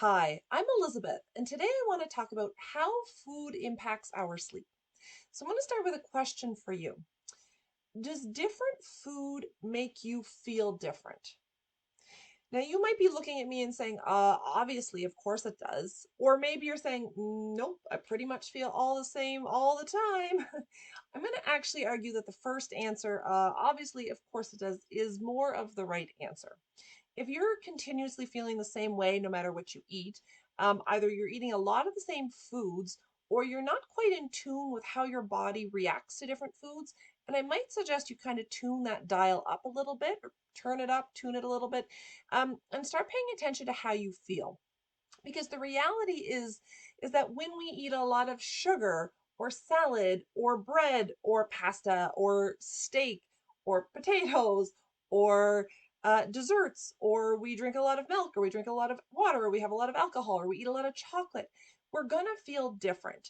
Hi, I'm Elizabeth, and today I want to talk about how food impacts our sleep. So I'm going to start with a question for you. Does different food make you feel different? Now, you might be looking at me and saying, obviously, of course it does. Or maybe you're saying, nope, I pretty much feel all the same all the time. I'm going to actually argue that the first answer, obviously, of course it does, is more of the right answer. If you're continuously feeling the same way no matter what you eat, either you're eating a lot of the same foods or you're not quite in tune with how your body reacts to different foods. And I might suggest you kind of tune that dial up a little bit or turn it up, tune it a little bit, and start paying attention to how you feel. Because the reality is that when we eat a lot of sugar or salad or bread or pasta or steak or potatoes or desserts, or we drink a lot of milk, or we drink a lot of water, or we have a lot of alcohol, or we eat a lot of chocolate, we're going to feel different.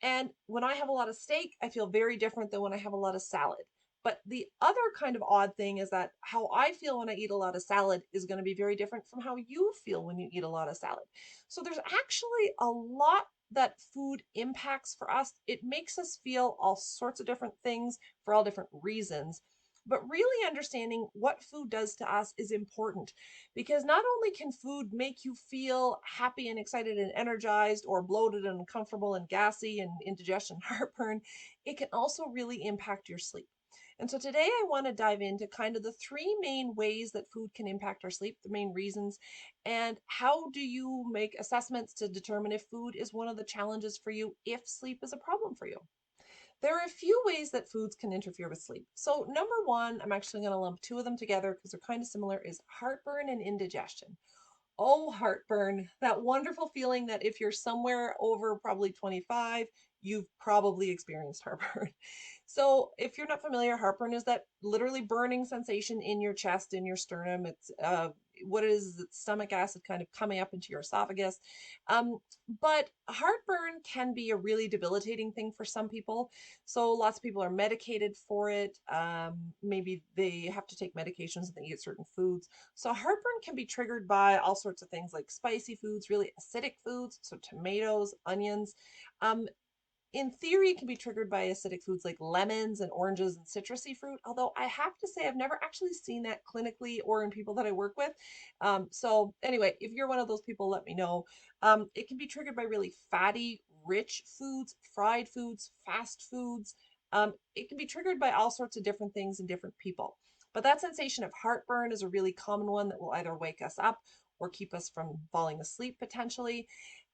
And when I have a lot of steak, I feel very different than when I have a lot of salad. But the other kind of odd thing is that how I feel when I eat a lot of salad is going to be very different from how you feel when you eat a lot of salad. So there's actually a lot that food impacts for us. It makes us feel all sorts of different things for all different reasons. But really understanding what food does to us is important because not only can food make you feel happy and excited and energized or bloated and uncomfortable and gassy and indigestion, heartburn, it can also really impact your sleep. And so today I want to dive into kind of the three main ways that food can impact our sleep, the main reasons, and how do you make assessments to determine if food is one of the challenges for you if sleep is a problem for you. There are a few ways that foods can interfere with sleep. So, number one, I'm actually going to lump two of them together because they're kind of similar, is heartburn and indigestion. Oh, heartburn, that wonderful feeling that if you're somewhere over probably 25, you've probably experienced heartburn. So, if you're not familiar, heartburn is that literally burning sensation in your chest, in your sternum. It's what it is, it's stomach acid kind of coming up into your esophagus. Um, but heartburn can be a really debilitating thing for some people. So, lots of people are medicated for it. Maybe they have to take medications and they eat certain foods. So heartburn can be triggered by all sorts of things like spicy foods, really acidic foods, so tomatoes, onions. Um, in theory, it can be triggered by acidic foods like lemons and oranges and citrusy fruit. Although I have to say, I've never actually seen that clinically or in people that I work with. So anyway, if you're one of those people, let me know. It can be triggered by really fatty, rich foods, fried foods, fast foods. It can be triggered by all sorts of different things in different people. But that sensation of heartburn is a really common one that will either wake us up or keep us from falling asleep potentially.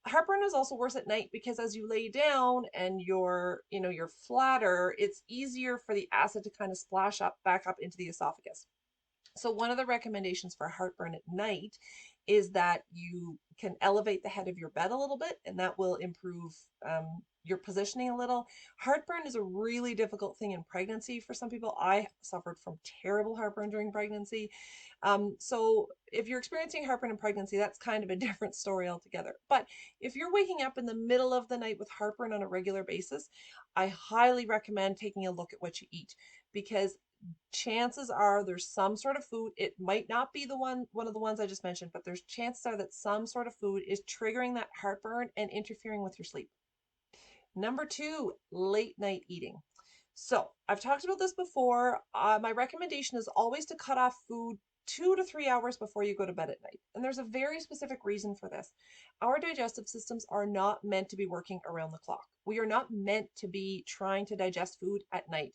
Heartburn is also worse at night because as you lay down and you're flatter, it's easier for the acid to kind of splash up back up into the esophagus. So one of the recommendations for heartburn at night is that you can elevate the head of your bed a little bit, and that will improve your positioning a little. Heartburn is a really difficult thing in pregnancy for some people. I suffered from terrible heartburn during pregnancy. So if you're experiencing heartburn in pregnancy, that's kind of a different story altogether. But if you're waking up in the middle of the night with heartburn on a regular basis, I highly recommend taking a look at what you eat because chances are there's some sort of food. It might not be one of the ones I just mentioned, but there's chances are that some sort of food is triggering that heartburn and interfering with your sleep. Number two, late night eating. So I've talked about this before. My recommendation is always to cut off food 2 to 3 hours before you go to bed at night. And there's a very specific reason for this. Our digestive systems are not meant to be working around the clock. We are not meant to be trying to digest food at night.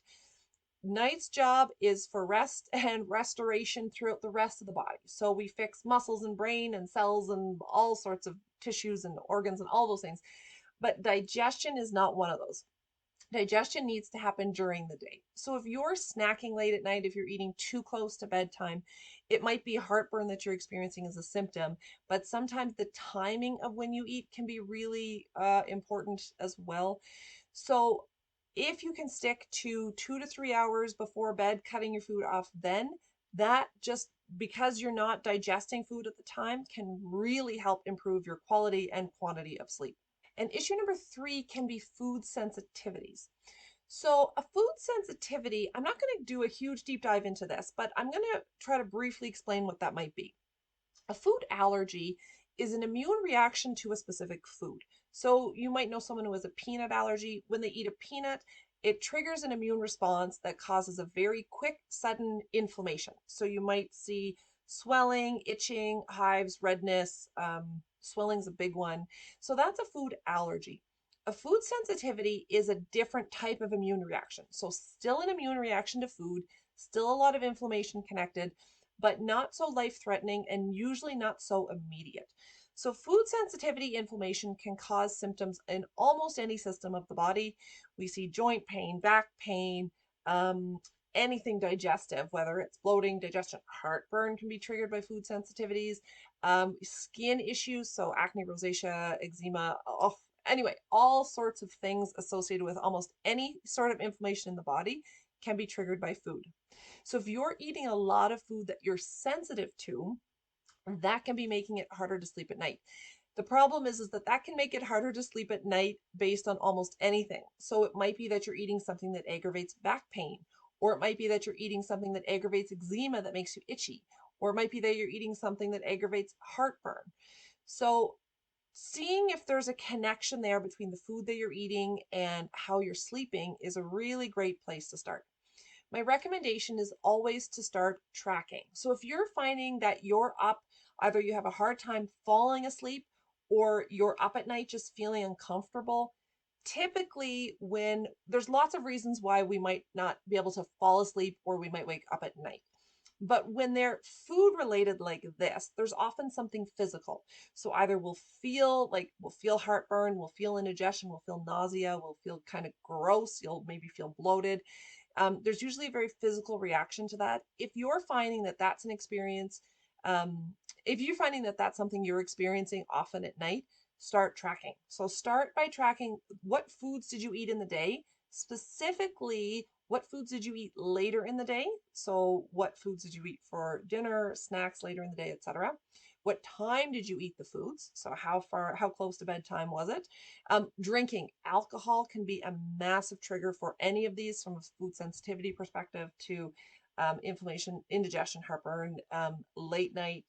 Night's job is for rest and restoration throughout the rest of the body. So we fix muscles and brain and cells and all sorts of tissues and organs and all those things. But digestion is not one of those. Digestion needs to happen during the day. So if you're snacking late at night, if you're eating too close to bedtime, it might be heartburn that you're experiencing as a symptom, but sometimes the timing of when you eat can be really important as well. So if you can stick to 2 to 3 hours before bed, cutting your food off then, that just because you're not digesting food at the time can really help improve your quality and quantity of sleep. And issue number three can be food sensitivities. So, a food sensitivity, I'm not going to do a huge deep dive into this, but I'm going to try to briefly explain what that might be. A food allergy is an immune reaction to a specific food. So you might know someone who has a peanut allergy. When they eat a peanut, it triggers an immune response that causes a very quick, sudden inflammation. So you might see swelling, itching, hives, redness. Swelling's a big one. So that's a food allergy. A food sensitivity is a different type of immune reaction. So still an immune reaction to food, still a lot of inflammation connected, but not so life-threatening and usually not so immediate. So food sensitivity inflammation can cause symptoms in almost any system of the body. We see joint pain, back pain, um, anything digestive, whether it's bloating, digestion, heartburn can be triggered by food sensitivities, skin issues, so acne, rosacea, eczema, oh, anyway, all sorts of things associated with almost any sort of inflammation in the body can be triggered by food. So if you're eating a lot of food that you're sensitive to, that can be making it harder to sleep at night. The problem is that that can make it harder to sleep at night based on almost anything. So it might be that you're eating something that aggravates back pain, or it might be that you're eating something that aggravates eczema that makes you itchy, or it might be that you're eating something that aggravates heartburn. So seeing if there's a connection there between the food that you're eating and how you're sleeping is a really great place to start. My recommendation is always to start tracking. So if you're finding that you're up, either you have a hard time falling asleep or you're up at night just feeling uncomfortable, typically when there's lots of reasons why we might not be able to fall asleep or we might wake up at night. But when they're food related like this, there's often something physical. So either we'll feel heartburn, we'll feel indigestion, we'll feel nausea, we'll feel kind of gross, you'll maybe feel bloated. There's usually a very physical reaction to that. If you're finding that that's an experience, um, if you're finding that that's something you're experiencing often at night, start tracking. So start by tracking what foods did you eat in the day, specifically what foods did you eat later in the day? So what foods did you eat for dinner, snacks later in the day, etc. What time did you eat the foods? So how close to bedtime was it? Drinking alcohol can be a massive trigger for any of these from a food sensitivity perspective to inflammation, indigestion, heartburn, late night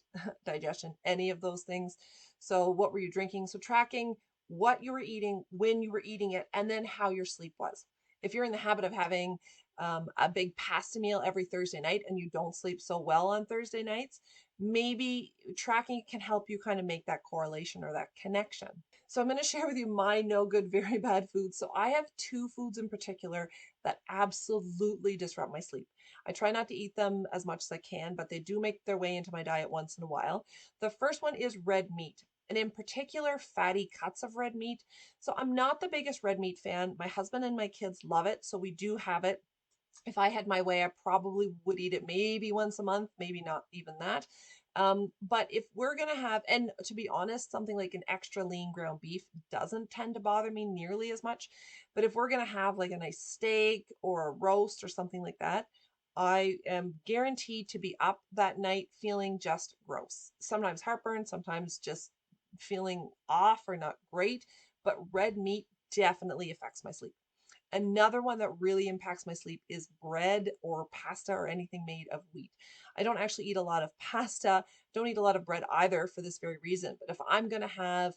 digestion, any of those things. So what were you drinking? So tracking what you were eating, when you were eating it, and then how your sleep was. If you're in the habit of having a big pasta meal every Thursday night and you don't sleep so well on Thursday nights, maybe tracking can help you kind of make that correlation or that connection. So I'm going to share with you my no good, very bad foods. So I have two foods in particular that absolutely disrupt my sleep. I try not to eat them as much as I can, but they do make their way into my diet once in a while. The first one is red meat, and in particular, fatty cuts of red meat. So I'm not the biggest red meat fan. My husband and my kids love it, so we do have it. If I had my way, I probably would eat it maybe once a month, maybe not even that. But if we're going to have, and to be honest, something like an extra lean ground beef doesn't tend to bother me nearly as much. But if we're going to have like a nice steak or a roast or something like that, I am guaranteed to be up that night feeling just gross. Sometimes heartburn, sometimes just feeling off or not great. But red meat definitely affects my sleep. Another one that really impacts my sleep is bread or pasta or anything made of wheat. I don't actually eat a lot of pasta, don't eat a lot of bread either for this very reason. But if I'm going to have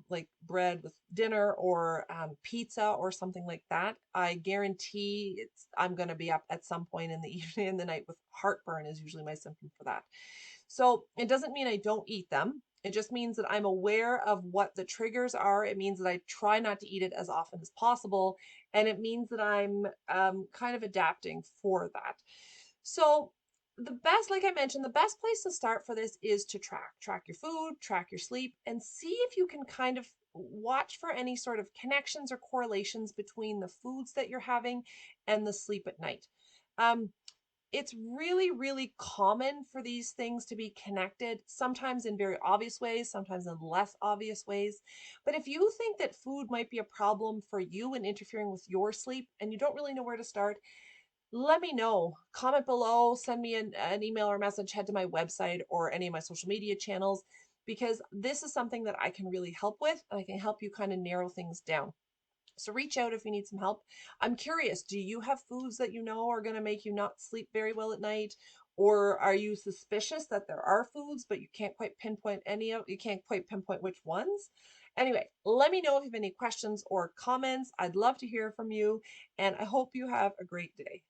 like bread with dinner or pizza or something like that, I guarantee I'm going to be up at some point in the evening and the night with heartburn is usually my symptom for that. So it doesn't mean I don't eat them. It just means that I'm aware of what the triggers are. It means that I try not to eat it as often as possible. And it means that I'm kind of adapting for that. So the best, like I mentioned, the best place to start for this is to track your food, track your sleep, and see if you can kind of watch for any sort of connections or correlations between the foods that you're having and the sleep at night. Um, it's really, really common for these things to be connected, sometimes in very obvious ways, sometimes in less obvious ways. But if you think that food might be a problem for you and interfering with your sleep and you don't really know where to start, let me know. Comment below, send me an email or message, head to my website or any of my social media channels, because this is something that I can really help with and I can help you kind of narrow things down. So reach out if you need some help. I'm curious, do you have foods that you know are going to make you not sleep very well at night? Or are you suspicious that there are foods, but you can't quite pinpoint you can't quite pinpoint which ones? Anyway, let me know if you have any questions or comments. I'd love to hear from you, and I hope you have a great day.